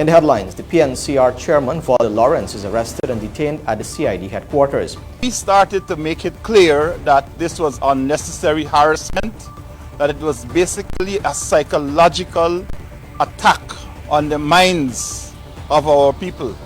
In the headlines, the PNCR chairman, Walter Lawrence, is arrested and detained at the CID headquarters. We started to make it clear that this was unnecessary harassment, that it was basically a psychological attack on the minds of our people.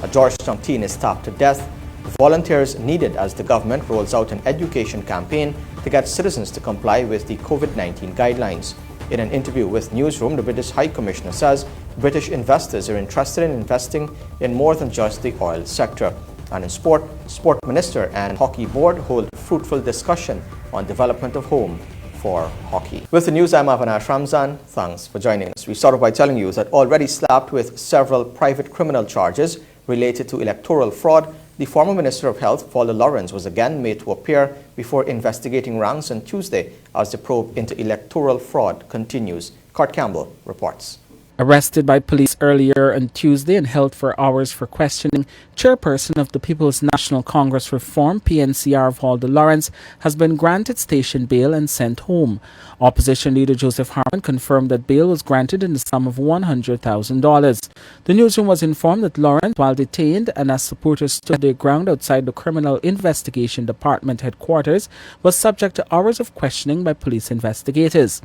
A Georgetown teen is stabbed to death. Volunteers needed as the government rolls out an education campaign to get citizens to comply with the COVID-19 guidelines. In an interview with Newsroom, the British High Commissioner says British investors are interested in investing in more than just the oil sector. And in sport, Sport Minister and Hockey Board hold fruitful discussion on development of home for hockey. With the news, I'm Avinash Ramzan. Thanks for joining us. We started by telling you that already slapped with several private criminal charges related to electoral fraud, the former Minister of Health, Walter Lawrence, was again made to appear before investigating ranks on Tuesday as the probe into electoral fraud continues. Kurt Campbell reports. Arrested by police earlier on Tuesday and held for hours for questioning, chairperson of the People's National Congress Reform, PNCR, Walter Lawrence, has been granted station bail and sent home. Opposition leader Joseph Harman confirmed that bail was granted in the sum of $100,000. The newsroom was informed that Lawrence, while detained and as supporters stood their ground outside the Criminal Investigation Department headquarters, was subject to hours of questioning by police investigators.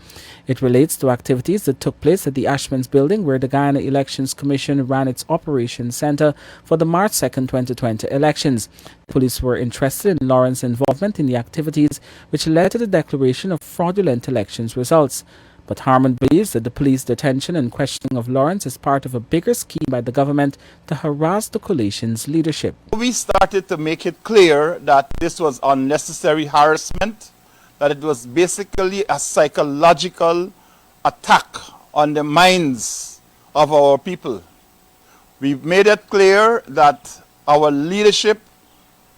It relates to activities that took place at the Ashman's building where the Guyana Elections Commission ran its operations center for the March 2, 2020 elections. Police were interested in Lawrence's involvement in the activities which led to the declaration of fraudulent elections results. But Harman believes that the police detention and questioning of Lawrence is part of a bigger scheme by the government to harass the coalition's leadership. We started to make it clear that this was unnecessary harassment, that it was basically a psychological attack on the minds of our people. We've made it clear that our leadership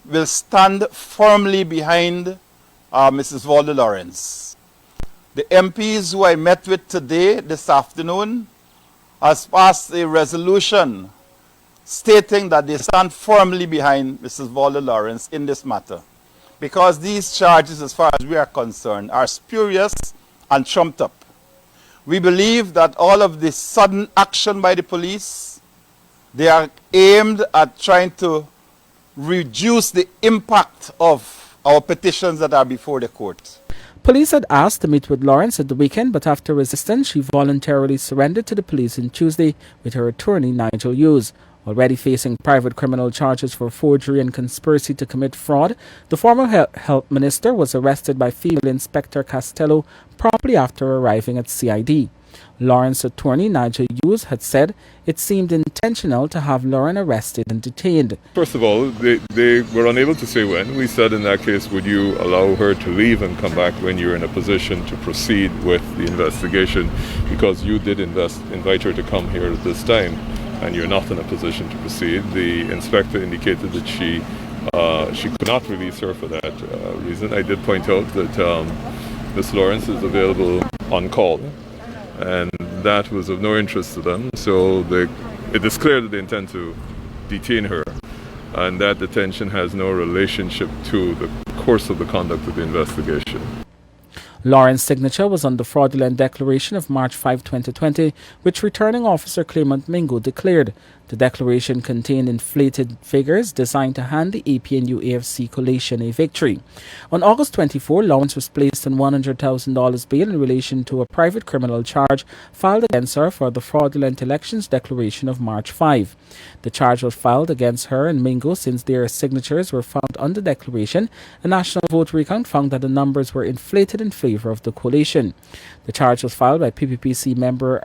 will stand firmly behind Mrs. Walter Lawrence. The MPs who I met with today, this afternoon, has passed a resolution stating that they stand firmly behind Mrs. Walter Lawrence in this matter, because these charges, as far as we are concerned, are spurious and trumped up. We believe that all of this sudden action by the police, they are aimed at trying to reduce the impact of our petitions that are before the court. Police had asked to meet with Lawrence at the weekend, but after resistance, she voluntarily surrendered to the police on Tuesday with her attorney, Nigel Hughes. Already facing private criminal charges for forgery and conspiracy to commit fraud, the former health minister was arrested by female Inspector Costello promptly after arriving at CID. Lawrence's attorney, Nigel Hughes, had said it seemed intentional to have Lauren arrested and detained. First of all, they were unable to say when. We said in that case, would you allow her to leave and come back when you're in a position to proceed with the investigation, because you did invite her to come here at this time and you're not in a position to proceed. The inspector indicated that she could not release her for that reason. I did point out that Ms. Lawrence is available on call, and that was of no interest to them. So it is clear that they intend to detain her, and that detention has no relationship to the course of the conduct of the investigation. Lawrence's signature was on the fraudulent declaration of March 5, 2020, which returning officer Clement Mingo declared. The declaration contained inflated figures designed to hand the APNU-AFC coalition a victory. On August 24, Lawrence was placed on $100,000 bail in relation to a private criminal charge filed against her for the fraudulent elections declaration of March 5. The charge was filed against her and Mingo since their signatures were found on the declaration. A national vote recount found that the numbers were inflated in favor of the coalition. The charge was filed by PPPC member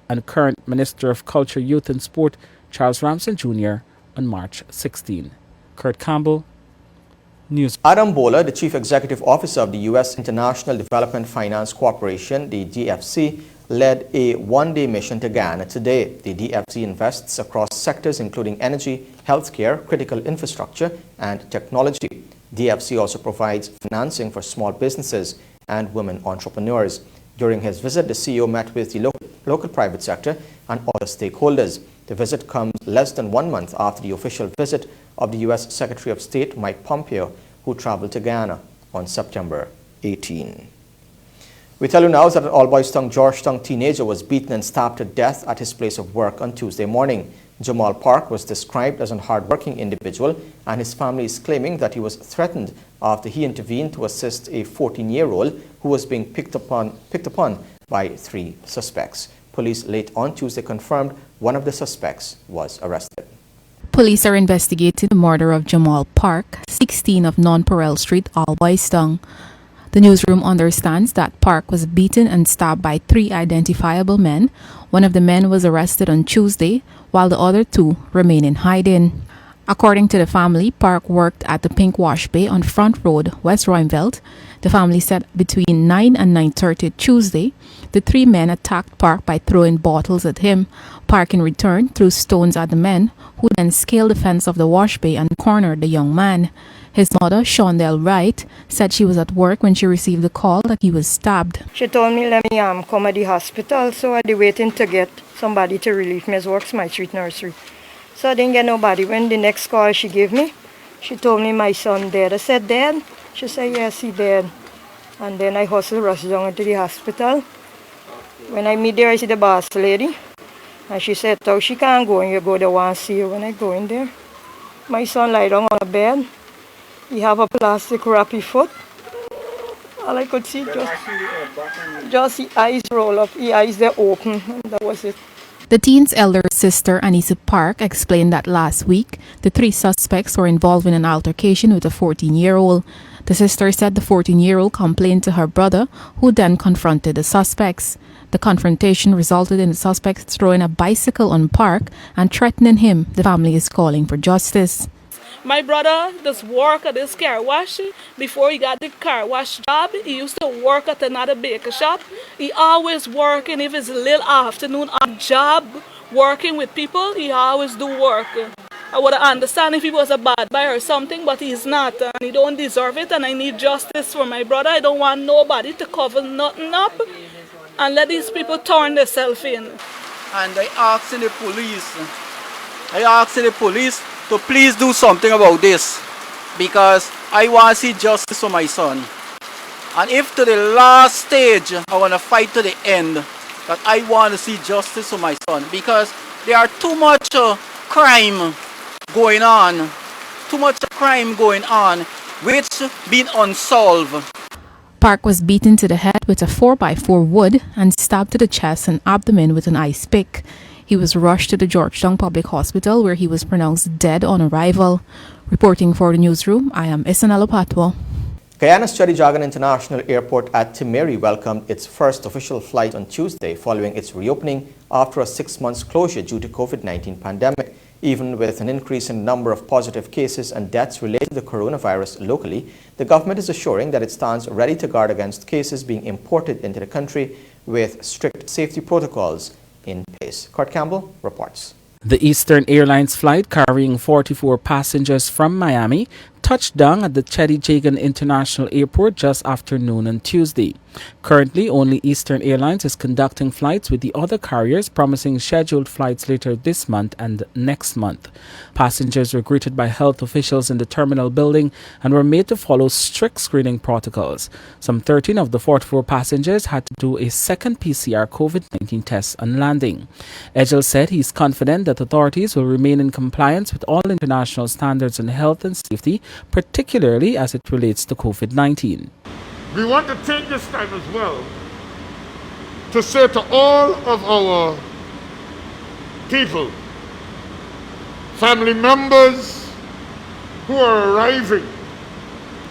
and current Minister of Culture, Youth and Sport, Charles Ramsden Jr. on March 16. Kurt Campbell, News. Adam Bowler, the Chief Executive Officer of the U.S. International Development Finance Corporation, the DFC, led a one-day mission to Guyana today. The DFC invests across sectors including energy, healthcare, critical infrastructure, and technology. DFC also provides financing for small businesses and women entrepreneurs. During his visit, the CEO met with the local private sector and other stakeholders. The visit comes less than 1 month after the official visit of the U.S. Secretary of State Mike Pompeo, who traveled to Guyana on September 18. We tell you now that an all-boys-tongue Georgetown teenager was beaten and stabbed to death at his place of work on Tuesday morning. Jamal Park was described as a hard-working individual, and his family is claiming that he was threatened after he intervened to assist a 14-year-old who was being picked upon by 3 suspects. Police late on Tuesday confirmed one of the suspects was arrested. Police are investigating the murder of Jamal Park, 16 of Non-Parel Street, All-Boys-Tongue. The newsroom understands that Park was beaten and stabbed by 3 identifiable men. One of the men was arrested on Tuesday, while the other 2 remain in hiding. According to the family, Park worked at the Pink Wash Bay on Front Road, West Roimveld. The family said between 9 and 9:30 Tuesday, the 3 men attacked Park by throwing bottles at him. Park in return threw stones at the men, who then scaled the fence of the wash bay and cornered the young man. His mother, Shondell Wright, said she was at work when she received the call that he was stabbed. She told me, let me come at the hospital, so I was waiting to get somebody to relieve me. As works my street nursery. So I didn't get nobody. When the next call she gave me, she told me my son dead. I said, dead? She said, yes, he dead. And then I hustled rushed down to the hospital. When I meet there, I see the boss lady. And she said, oh, she can't go and you go there and see her. When I go in there, my son lie down on a bed. He have a plastic wrap his foot. All I could see just his eyes roll up. His eyes they open. And that was it. The teen's elder sister, Anissa Park, explained that last week, the 3 suspects were involved in an altercation with a 14-year-old. The sister said the 14-year-old complained to her brother, who then confronted the suspects. The confrontation resulted in the suspects throwing a bicycle on Park and threatening him. The family is calling for justice. My brother just work at this car wash. Before he got the car wash job, he used to work at another baker shop. He always working, if it's a little afternoon odd job, working with people, he always do work. I would understand if he was a bad boy or something, but he's not, and he don't deserve it, and I need justice for my brother. I don't want nobody to cover nothing up and let these people turn themselves in. And I asked the police to please do something about this, because I want to see justice for my son. And if to the last stage I want to fight to the end, that I want to see justice for my son, because there are too much crime going on, which been unsolved. Park was beaten to the head with a 4x4 wood and stabbed to the chest and abdomen with an ice pick. He was rushed to the Georgetown Public Hospital, where he was pronounced dead on arrival. Reporting for the newsroom, I am Isanella Patwa. Guyana's Chedijagan International Airport at Timeri welcomed its first official flight on Tuesday following its reopening after a 6-month closure due to COVID-19 pandemic. Even with an increase in number of positive cases and deaths related to the coronavirus locally, the government is assuring that it stands ready to guard against cases being imported into the country with strict safety protocols in place. Kurt Campbell reports. The Eastern Airlines flight carrying 44 passengers from Miami touched down at the Chedijagan International Airport just after noon on Tuesday. Currently, only Eastern Airlines is conducting flights, with the other carriers promising scheduled flights later this month and next month. Passengers were greeted by health officials in the terminal building and were made to follow strict screening protocols. Some 13 of the 44 passengers had to do a second PCR COVID-19 test on landing. Ejel said he's confident that authorities will remain in compliance with all international standards in health and safety, particularly as it relates to COVID-19. We want to take this time as well to say to all of our people, family members who are arriving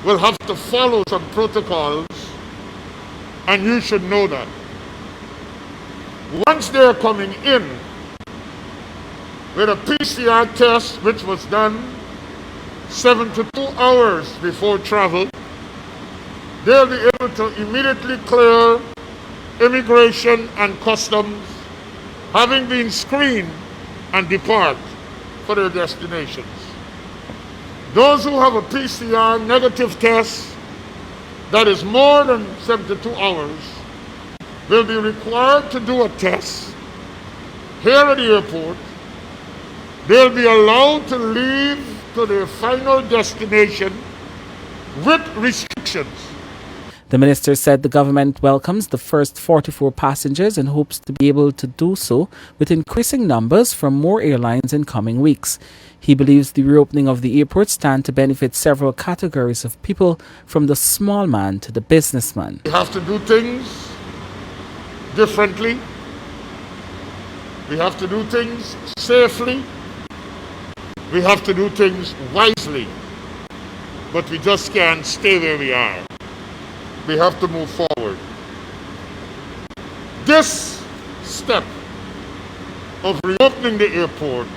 will have to follow some protocols, and you should know that. Once they're coming in with a PCR test which was done 72 hours before travel, they'll be able to immediately clear immigration and customs, having been screened, and depart for their destinations. Those who have a PCR negative test that is more than 72 hours will be required to do a test here at the airport. They'll be allowed to leave to their final destination with restrictions. The minister said the government welcomes the first 44 passengers and hopes to be able to do so with increasing numbers from more airlines in coming weeks. He believes the reopening of the airport stands to benefit several categories of people, from the small man to the businessman. We have to do things differently. We have to do things safely. We have to do things wisely. But we just can't stay where we are. We have to move forward. This step of reopening the airport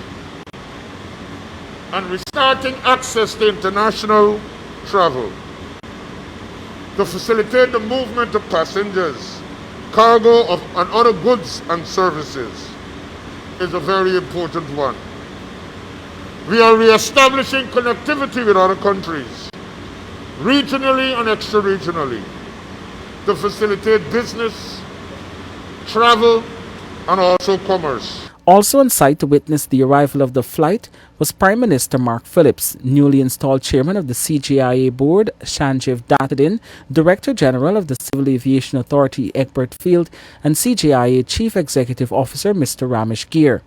and restarting access to international travel to facilitate the movement of passengers, cargo and other goods and services is a very important one. We are re-establishing connectivity with other countries, regionally and extra-regionally, to facilitate business, travel, and also commerce. Also on site to witness the arrival of the flight was Prime Minister Mark Phillips, newly installed chairman of the CGIA board, Sanjeev Dattadin, Director General of the Civil Aviation Authority, Egbert Field, and CGIA Chief Executive Officer, Mr. Ramesh Gir.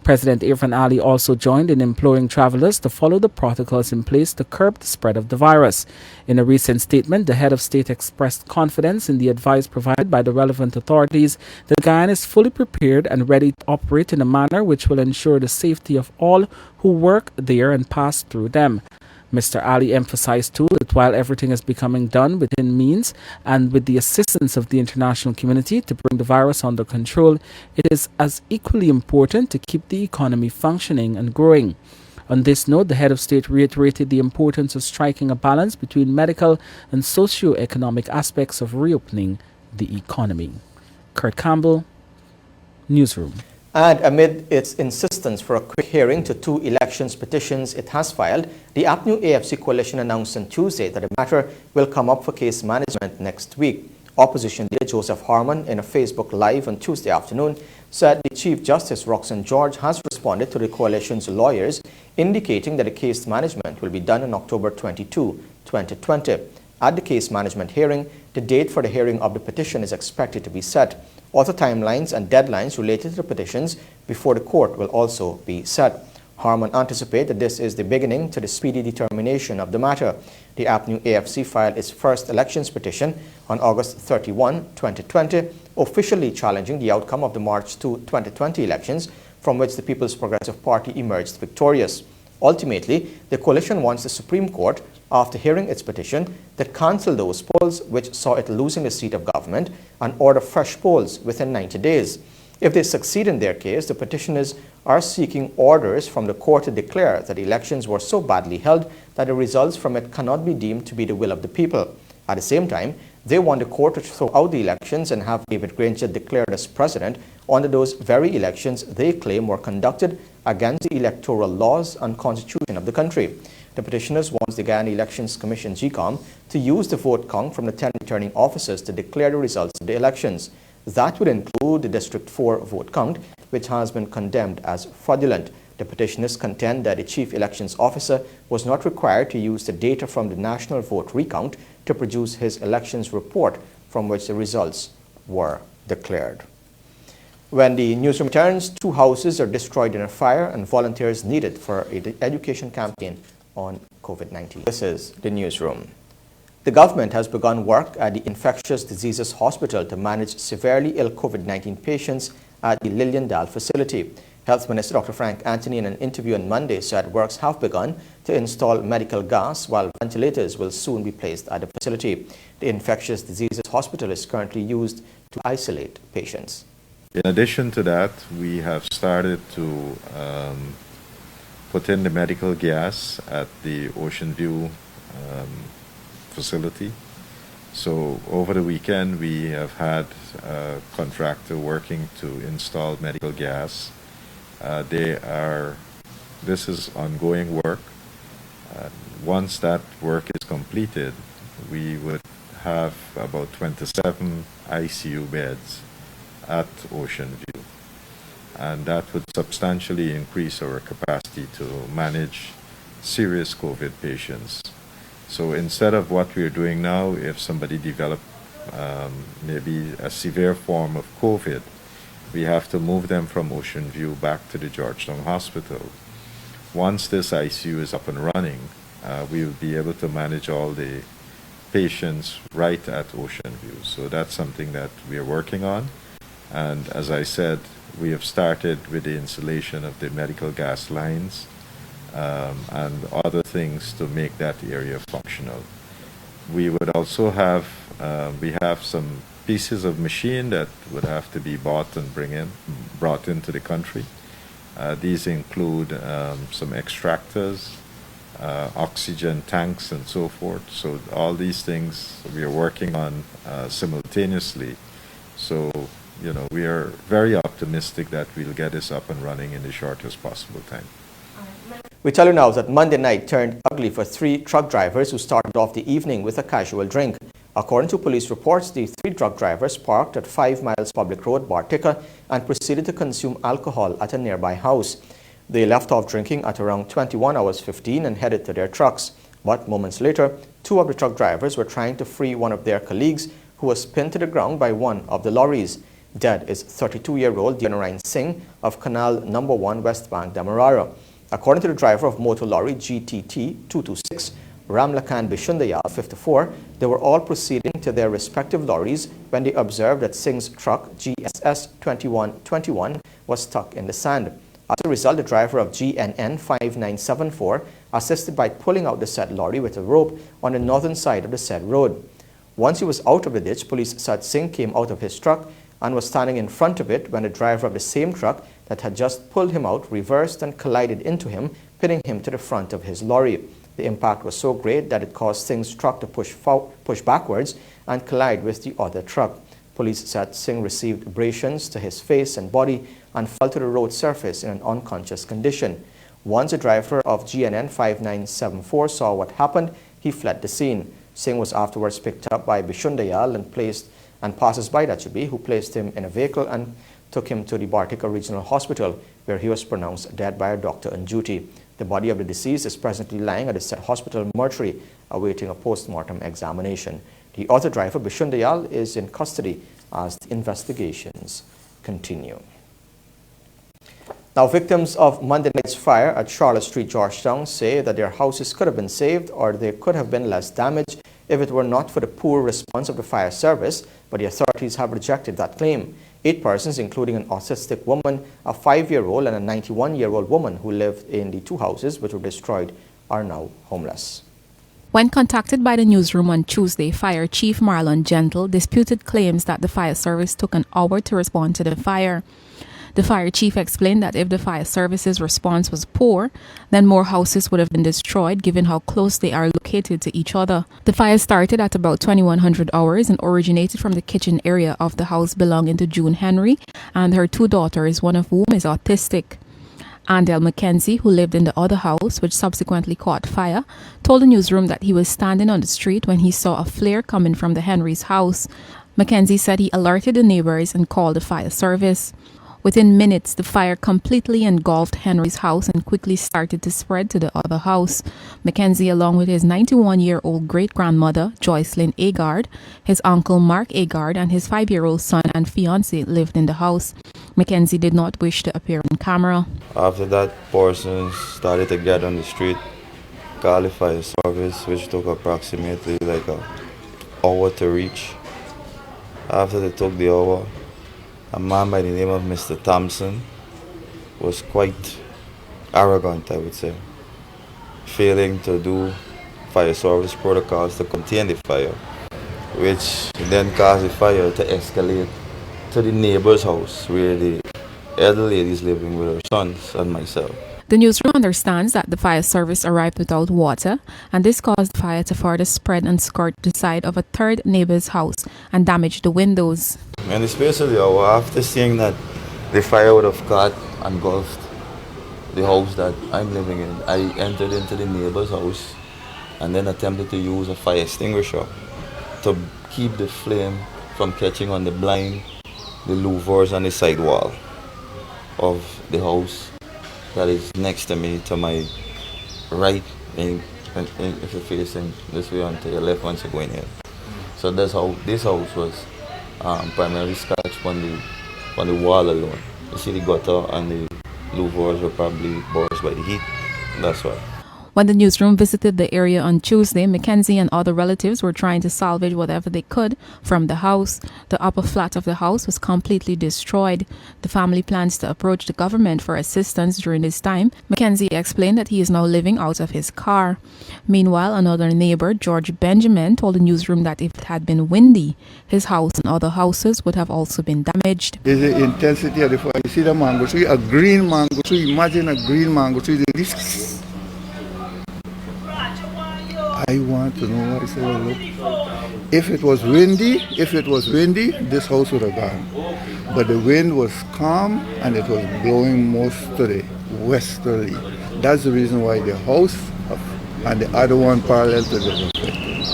President Irfan Ali also joined in imploring travelers to follow the protocols in place to curb the spread of the virus. In a recent statement, the head of state expressed confidence in the advice provided by the relevant authorities that Guyana is fully prepared and ready to operate in a manner which will ensure the safety of all who work there and pass through them. Mr. Ali emphasized too that while everything is becoming done within means and with the assistance of the international community to bring the virus under control, it is as equally important to keep the economy functioning and growing. On this note, the head of state reiterated the importance of striking a balance between medical and socio-economic aspects of reopening the economy. Kurt Campbell, Newsroom. And amid its insistence for a quick hearing to two elections petitions it has filed, the APNU AFC coalition announced on Tuesday that the matter will come up for case management next week. Opposition leader Joseph Harman, in a Facebook Live on Tuesday afternoon, said the Chief Justice Roxanne George has responded to the coalition's lawyers, indicating that the case management will be done on October 22, 2020. At the case management hearing, the date for the hearing of the petition is expected to be set. Other timelines and deadlines related to the petitions before the court will also be set. Harman anticipates that this is the beginning to the speedy determination of the matter. The APNU AFC filed its first elections petition on August 31, 2020, officially challenging the outcome of the March 2, 2020 elections, from which the People's Progressive Party emerged victorious. Ultimately, the coalition wants the Supreme Court, after hearing its petition, to cancel those polls which saw it losing the seat of government and order fresh polls within 90 days. If they succeed in their case, the petitioners are seeking orders from the court to declare that the elections were so badly held that the results from it cannot be deemed to be the will of the people. At the same time, they want the court to throw out the elections and have David Granger declared as president under those very elections they claim were conducted against the electoral laws and constitution of the country. The petitioners want the Guyana Elections Commission (GCOM) to use the vote count from the 10 returning officers to declare the results of the elections. That would include the District 4 vote count, which has been condemned as fraudulent. The petitioners contend that the Chief Elections Officer was not required to use the data from the national vote recount to produce his elections report from which the results were declared. When the newsroom returns, 2 houses are destroyed in a fire and volunteers needed for an education campaign on COVID-19. This is the newsroom. The government has begun work at the Infectious Diseases Hospital to manage severely ill COVID-19 patients at the Liliendal facility. Health Minister Dr. Frank Anthony, in an interview on Monday, said works have begun to install medical gas, while ventilators will soon be placed at the facility. The Infectious Diseases Hospital is currently used to isolate patients. In addition to that, we have started to put in the medical gas at the Ocean View facility. So over the weekend, we have had a contractor working to install medical gas. This is ongoing work. Once that work is completed, we would have about 27 ICU beds at Ocean View. And that would substantially increase our capacity to manage serious COVID patients So instead of what we're doing now, if somebody develop maybe a severe form of COVID, we have to move them from Ocean View back to the Georgetown Hospital. Once this ICU is up and running, we will be able to manage all the patients right at Ocean View. So that's something that we are working on. And as I said, we have started with the installation of the medical gas lines and other things to make that area functional. We would also have, we have some pieces of machine that would have to be bought and brought into the country. These include some extractors, oxygen tanks, and so forth. So all these things we are working on simultaneously. So, you know, we are very optimistic that we'll get this up and running in the shortest possible time. We tell you now that Monday night turned ugly for 3 truck drivers who started off the evening with a casual drink. According to police reports, the 3 truck drivers parked at 5 Miles Public Road, Bartica, and proceeded to consume alcohol at a nearby house. They left off drinking at around 21 hours 15 and headed to their trucks. But moments later, 2 of the truck drivers were trying to free one of their colleagues who was pinned to the ground by one of the lorries. Dead is 32-year-old Dianarain Singh of Canal No. 1 West Bank, Demerara. According to the driver of motor lorry GTT 226, Ramlakan Bishundayal, 54, they were all proceeding to their respective lorries when they observed that Singh's truck, GSS 2121, was stuck in the sand. As a result, the driver of GNN 5974 assisted by pulling out the said lorry with a rope on the northern side of the said road. Once he was out of the ditch, police said Singh came out of his truck and was standing in front of it when the driver of the same truck that had just pulled him out reversed and collided into him, pinning him to the front of his lorry. The impact was so great that it caused Singh's truck to push backwards and collide with the other truck. Police said Singh received abrasions to his face and body and fell to the road surface in an unconscious condition. Once the driver of GNN 5974 saw what happened, he fled the scene. Singh was afterwards picked up by Bishundayal and passers-by, that should be, who placed him in a vehicle and took him to the Bartica Regional Hospital, where he was pronounced dead by a doctor on duty. The body of the deceased is presently lying at the said hospital mortuary, awaiting a post-mortem examination. The other driver, Bishundayal, is in custody as the investigations continue. Now, victims of Monday night's fire at Charlotte Street, Georgetown, say that their houses could have been saved or there could have been less damage if it were not for the poor response of the fire service, but the authorities have rejected that claim. 8 persons, including an autistic woman, a 5-year-old and a 91-year-old woman who lived in the 2 houses which were destroyed, are now homeless. When contacted by the newsroom on Tuesday, Fire Chief Marlon Gentle disputed claims that the fire service took an hour to respond to the fire. The fire chief explained that if the fire service's response was poor, then more houses would have been destroyed given how close they are located to each other. The fire started at about 2100 hours and originated from the kitchen area of the house belonging to June Henry and her 2 daughters, one of whom is autistic. Andel Mackenzie, who lived in the other house, which subsequently caught fire, told the newsroom that he was standing on the street when he saw a flare coming from the Henry's house. Mackenzie said he alerted the neighbors and called the fire service. Within minutes, the fire completely engulfed Henry's house and quickly started to spread to the other house. Mackenzie, along with his 91-year-old great-grandmother, Joycelyn Agard, his uncle Mark Agard, and his 5-year-old son and fiancé lived in the house. Mackenzie did not wish to appear on camera. After that, persons started to get on the street, called the fire service, which took approximately like an hour to reach. After they took the hour, a man by the name of Mr. Thompson was quite arrogant, I would say, failing to do fire service protocols to contain the fire, which then caused the fire to escalate to the neighbor's house where the elder lady is living with her sons and myself. The newsroom understands that the fire service arrived without water, and this caused the fire to further spread and skirt the side of a 3rd neighbor's house and damage the windows. In the space of the hour, after seeing that the fire would have caught and engulfed the house that I'm living in, I entered into the neighbor's house and then attempted to use a fire extinguisher to keep the flame from catching on the blind, the louvers, and the side wall of the house that is next to me, to my right, in if you're facing this way onto your left once you're going in. So that's how this house was primarily scratched on the wall alone. You see the gutter and the louvers were probably burst by the heat. That's why. When the newsroom visited the area on Tuesday, Mackenzie and other relatives were trying to salvage whatever they could from the house. The upper flat of the house was completely destroyed. The family plans to approach the government for assistance during this time. Mackenzie explained that he is now living out of his car. Meanwhile, another neighbor, George Benjamin, told the newsroom that if it had been windy, his house and other houses would have also been damaged. There's the intensity of the fire. You see the mango tree, a green mango tree. Imagine a green mango tree. I want to know what is it will look. If it was windy, this house would have gone. But the wind was calm and it was blowing mostly westerly. That's the reason why the house and the other one parallel to the affected.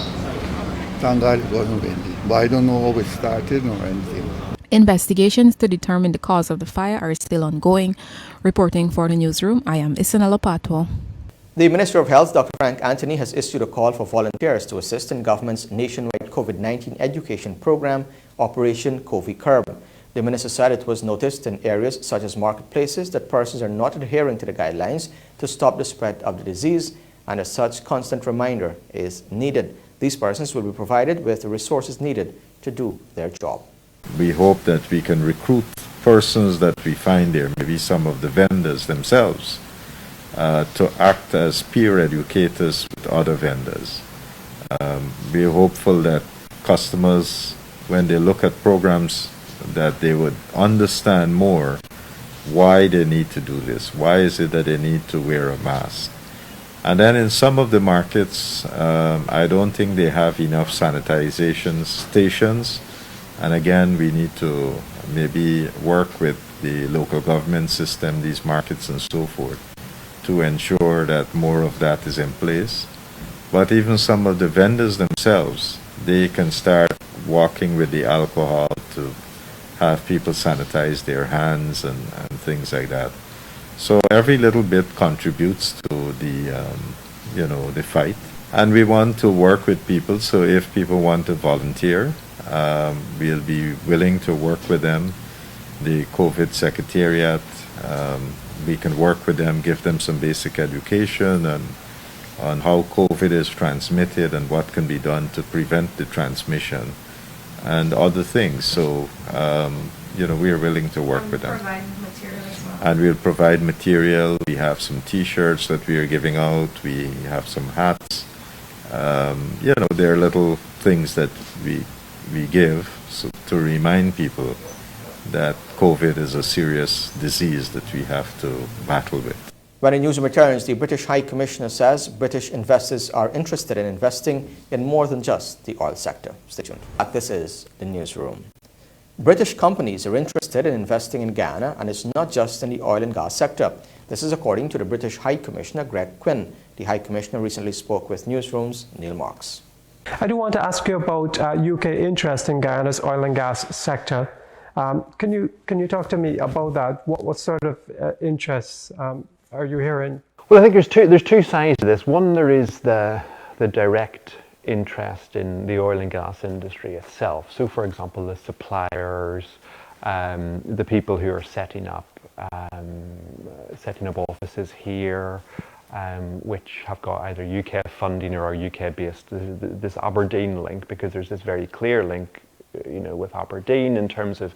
Thank God it wasn't windy. But I don't know how it started or anything. Investigations to determine the cause of the fire are still ongoing. Reporting for the newsroom, I am Isanella Pato. The Minister of Health, Dr. Frank Anthony, has issued a call for volunteers to assist in government's nationwide COVID-19 education program, Operation COVID Curb. The minister said it was noticed in areas such as marketplaces that persons are not adhering to the guidelines to stop the spread of the disease, and as such, constant reminder is needed. These persons will be provided with the resources needed to do their job. We hope that we can recruit persons that we find there, maybe some of the vendors themselves, to act as peer educators with other vendors. We're hopeful that customers, when they look at programs, that they would understand more why they need to do this. Why is it that they need to wear a mask? And then in some of the markets, I don't think they have enough sanitization stations. And again, we need to maybe work with the local government system, these markets and so forth, to ensure that more of that is in place. But even some of the vendors themselves, they can start walking with the alcohol to have people sanitize their hands and things like that. So every little bit contributes to the, the fight. And we want to work with people, so if people want to volunteer, we'll be willing to work with them. The COVID Secretariat, we can work with them, give them some basic education on how COVID is transmitted and what can be done to prevent the transmission and other things. So, we are willing to work with them. And we'll provide material. We have some T-shirts that we are giving out. We have some hats. There are little things that we give to remind people that COVID is a serious disease that we have to battle with. When the news returns, the British High Commissioner says British investors are interested in investing in more than just the oil sector. Stay tuned. This is the newsroom. British companies are interested in investing in Guyana, and it's not just in the oil and gas sector. This is according to the British High Commissioner, Greg Quinn. The High Commissioner recently spoke with Newsroom's Neil Marks. I do want to ask you about UK interest in Guyana's oil and gas sector. Can you talk to me about that? What sort of interests are you hearing? Well, I think there's two sides to this. One, there is the direct interest in the oil and gas industry itself. So, for example, the suppliers, the people who are setting up offices here, which have got either UK funding or are UK based. This Aberdeen link, because there's this very clear link, with Aberdeen in terms of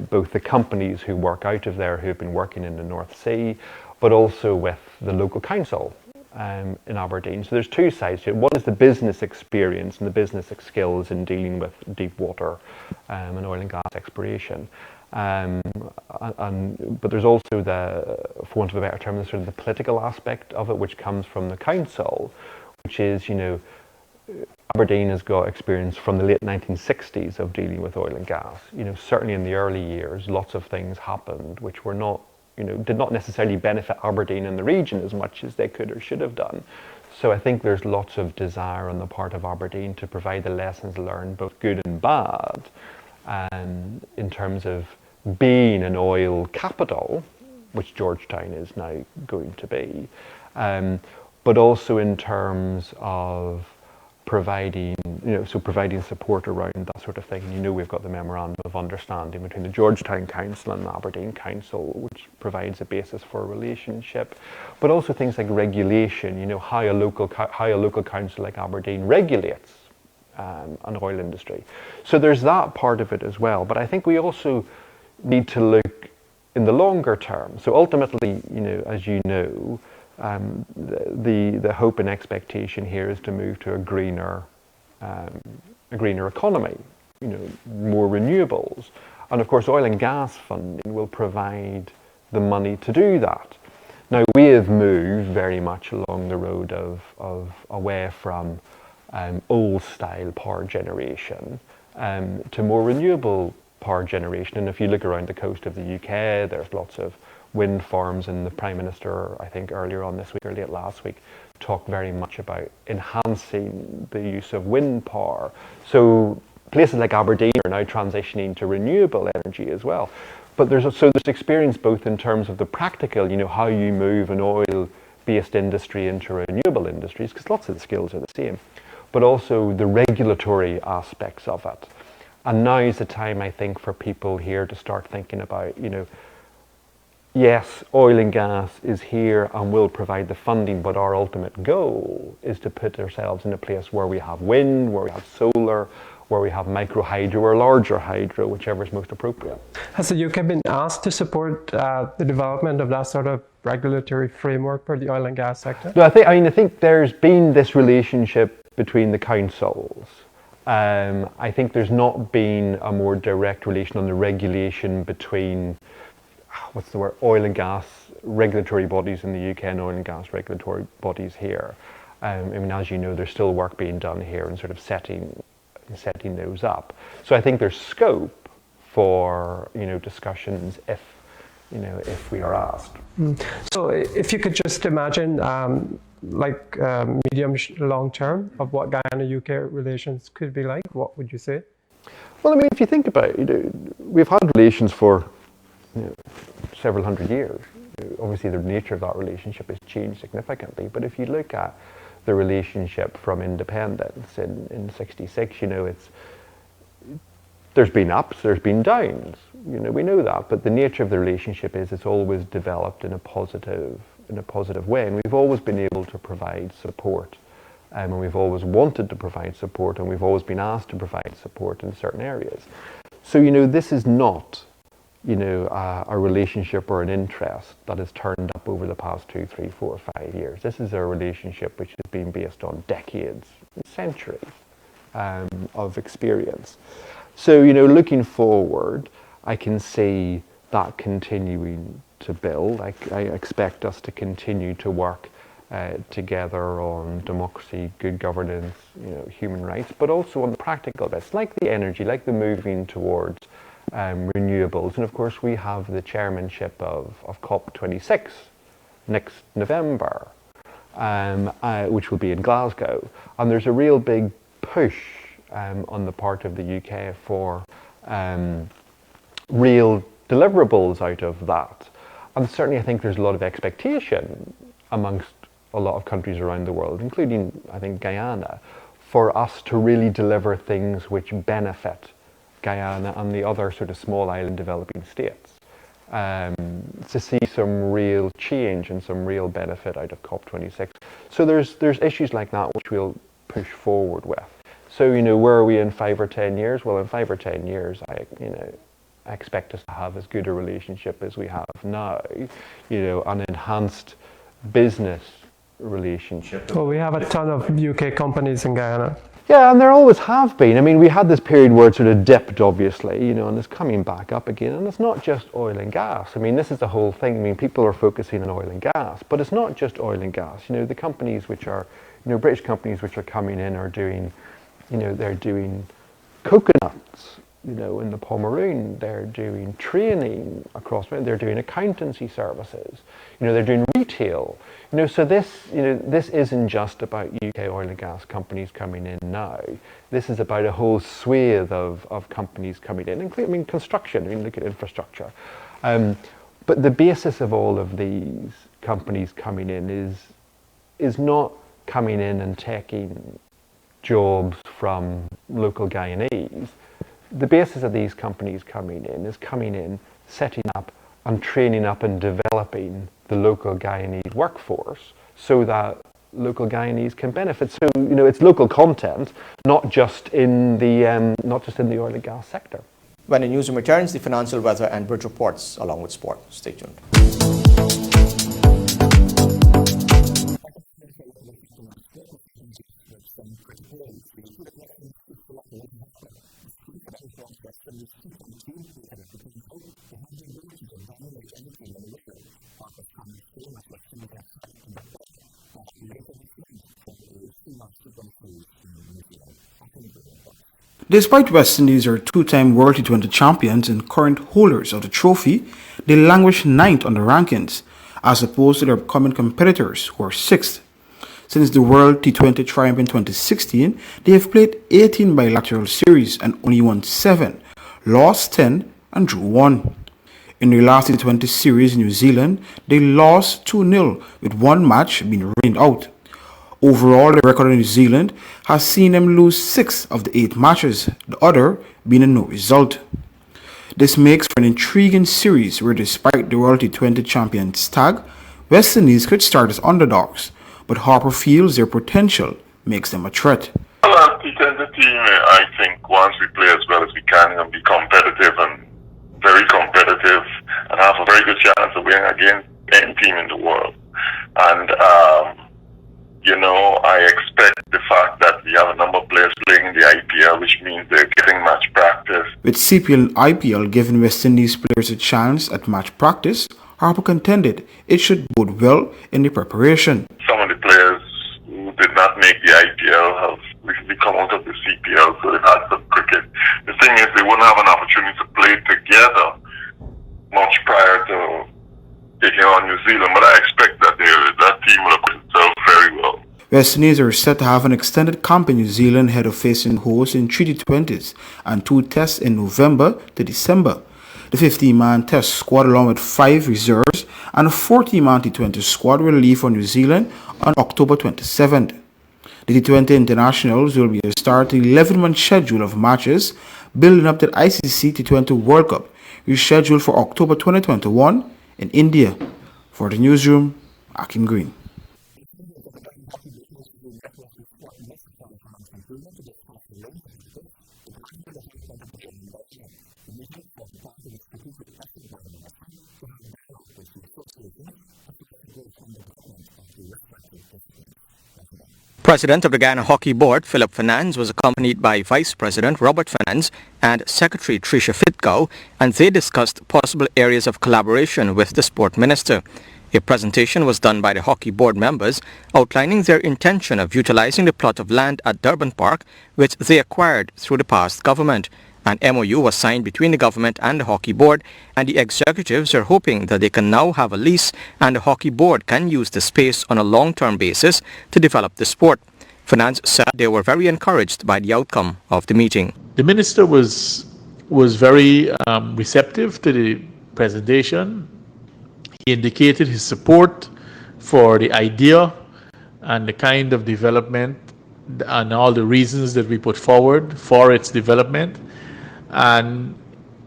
both the companies who work out of there who have been working in the North Sea, but also with the local council in Aberdeen. So there's two sides to it. One is the business experience and the business skills in dealing with deep water and oil and gas exploration. But there's also for want of a better term, the political aspect of it, which comes from the council, which is, Aberdeen has got experience from the late 1960s of dealing with oil and gas. Certainly in the early years, lots of things happened which were not, did not necessarily benefit Aberdeen and the region as much as they could or should have done. So I think there's lots of desire on the part of Aberdeen to provide the lessons learned, both good and bad, in terms of being an oil capital, which Georgetown is now going to be. but also in terms of providing, providing support around that sort of thing. And we've got the memorandum of understanding between the Georgetown Council and the Aberdeen Council, which provides a basis for a relationship, but also things like regulation. How a local council like Aberdeen regulates an oil industry. So there's that part of it as well. But I think we also need to look in the longer term. So ultimately, as you know, the hope and expectation here is to move to a greener economy, more renewables. And of course, oil and gas funding will provide the money to do that. Now, we have moved very much along the road of away from old style power generation to more renewable power generation. And if you look around the coast of the UK, there's lots of wind farms, and the Prime Minister, I think earlier on this week or late last week, talked very much about enhancing the use of wind power. So places like Aberdeen are now transitioning to renewable energy as well. But there's experience both in terms of the practical, how you move an oil-based industry into renewable industries, because lots of the skills are the same, but also the regulatory aspects of it. And now is the time, I think, for people here to start thinking about, yes, oil and gas is here and will provide the funding, but our ultimate goal is to put ourselves in a place where we have wind, where we have solar, where we have micro hydro or larger hydro, whichever is most appropriate. Has the UK been asked to support the development of that sort of regulatory framework for the oil and gas sector? No, I think there's been this relationship between the councils. I think there's not been a more direct relation on the regulation between, oil and gas regulatory bodies in the UK and oil and gas regulatory bodies here. As you know, there's still work being done here and sort of setting those up. So I think there's scope for discussions if we are asked. So if you could just imagine medium long term of what Guyana-UK relations could be like, what would you say? Well, if you think about it, we've had relations for several hundred years. Obviously, the nature of that relationship has changed significantly. But if you look at the relationship from independence in '66, there's been ups, there's been downs. We know that. But the nature of the relationship is it's always developed in a positive way, and we've always been able to provide support, and we've always wanted to provide support, and we've always been asked to provide support in certain areas. So this is not a relationship or an interest that has turned up over the past 2, 3, 4, 5 years. This is a relationship which has been based on decades, centuries of experience. So looking forward, I can see that continuing to build. I expect us to continue to work together on democracy, good governance, human rights, but also on the practical bits, like the energy, like the moving towards renewables. And of course, we have the chairmanship of COP26 next November, which will be in Glasgow. And there's a real big push on the part of the UK for real deliverables out of that. And certainly I think there's a lot of expectation amongst a lot of countries around the world, including, I think, Guyana, for us to really deliver things which benefit Guyana and the other sort of small island developing states, to see some real change and some real benefit out of COP26. So there's issues like that which we'll push forward with. So, where are we in 5 or 10 years? Well, in 5 or 10 years, I expect us to have as good a relationship as we have now, an enhanced business relationship. Well, we have a ton of UK companies in Guyana. Yeah, and there always have been. We had this period where it sort of dipped, obviously, and it's coming back up again. And it's not just oil and gas. This is the whole thing. People are focusing on oil and gas, but it's not just oil and gas. The companies which are, British companies which are coming in are doing, they're doing coconuts, in the Pomeroon. They're doing training across, they're doing accountancy services, they're doing retail. So this isn't just about UK oil and gas companies coming in now. This is about a whole swathe of companies coming in, including construction. Look at infrastructure. But the basis of all of these companies coming in is not coming in and taking jobs from local Guyanese. The basis of these companies coming in is coming in, setting up and training up and developing the local Guyanese workforce so that local Guyanese can benefit. So, you know, it's local content, not just in the oil and gas sector. When the newsroom returns, the financial, weather and bridge reports along with sport. Stay tuned. Despite West Indies are two-time World T20 champions and current holders of the trophy, they languish ninth on the rankings, as opposed to their upcoming competitors who are sixth. Since the World T20 triumph in 2016, they have played 18 bilateral series and only won 7, lost 10 and drew 1. In their last T20 series in New Zealand, they lost 2-0 with one match being rained out. Overall, the record in New Zealand has seen them lose 6 of the 8 matches, the other being a no result. This makes for an intriguing series where, despite the World T20 champion tag, West Indies could start as underdogs, but Harper feels their potential makes them a threat. Well, T20 team, I think once we play as well as we can and be competitive and very competitive and have a very good chance of winning against any team in the world. And I expect the fact that we have a number of players playing in the IPL, which means they're getting match practice. With CPL and IPL giving West Indies players a chance at match practice, Harper contended it should bode well in the preparation. Some of the players who did not make the IPL have recently come out of the CPL, so they've had some cricket. The thing is, they wouldn't have an opportunity to play together much prior to taking on New Zealand, but I expect that that team will acquit itself very well. West Indies are set to have an extended camp in New Zealand ahead of facing hosts in 3 T20s and 2 tests in November to December. The 15-man test squad, along with 5 reserves and a 40-man T20 squad, will leave for New Zealand on October 27th. The T20 internationals will be a start to the 11-man schedule of matches building up to the ICC T20 World Cup, rescheduled for October 2021 in India. For the newsroom, Akim Green. President of the Guyana Hockey Board, Philip Fernandes, was accompanied by Vice President Robert Fernandes and Secretary Tricia Fitgau, and they discussed possible areas of collaboration with the Sport Minister. A presentation was done by the Hockey Board members outlining their intention of utilizing the plot of land at Durban Park, which they acquired through the past government. An MOU was signed between the government and the Hockey Board, and the executives are hoping that they can now have a lease and the Hockey Board can use the space on a long-term basis to develop the sport. Fernandes said they were very encouraged by the outcome of the meeting. The minister was very receptive to the presentation. He indicated his support for the idea and the kind of development and all the reasons that we put forward for its development. And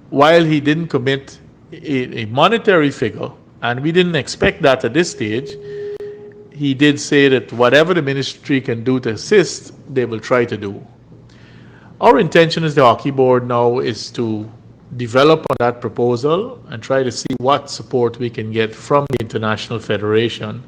while he didn't commit a monetary figure, and we didn't expect that at this stage, he did say that whatever the ministry can do to assist, they will try to do. Our intention as the Hockey Board now is to develop on that proposal and try to see what support we can get from the International Federation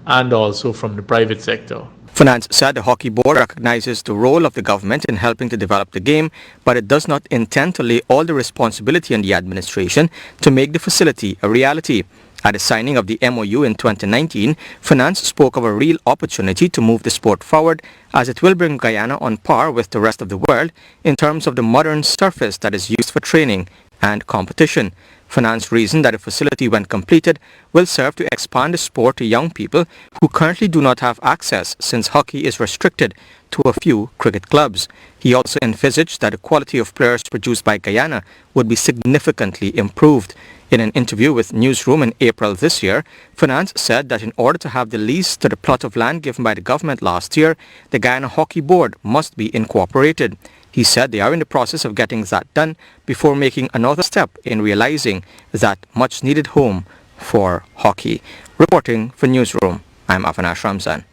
and also from the private sector. Fernandes said the Hockey Board recognizes the role of the government in helping to develop the game, but it does not intend to lay all the responsibility on the administration to make the facility a reality. At the signing of the MOU in 2019, Fernandes spoke of a real opportunity to move the sport forward, as it will bring Guyana on par with the rest of the world in terms of the modern surface that is used for training and competition. Fernandes reasoned that a facility, when completed, will serve to expand the sport to young people who currently do not have access, since hockey is restricted to a few cricket clubs. He also envisaged that the quality of players produced by Guyana would be significantly improved. In an interview with Newsroom in April this year, Finance said that in order to have the lease to the plot of land given by the government last year, the Guyana Hockey Board must be incorporated. He said they are in the process of getting that done before making another step in realizing that much-needed home for hockey. Reporting for Newsroom, I'm Avinash Ramzan.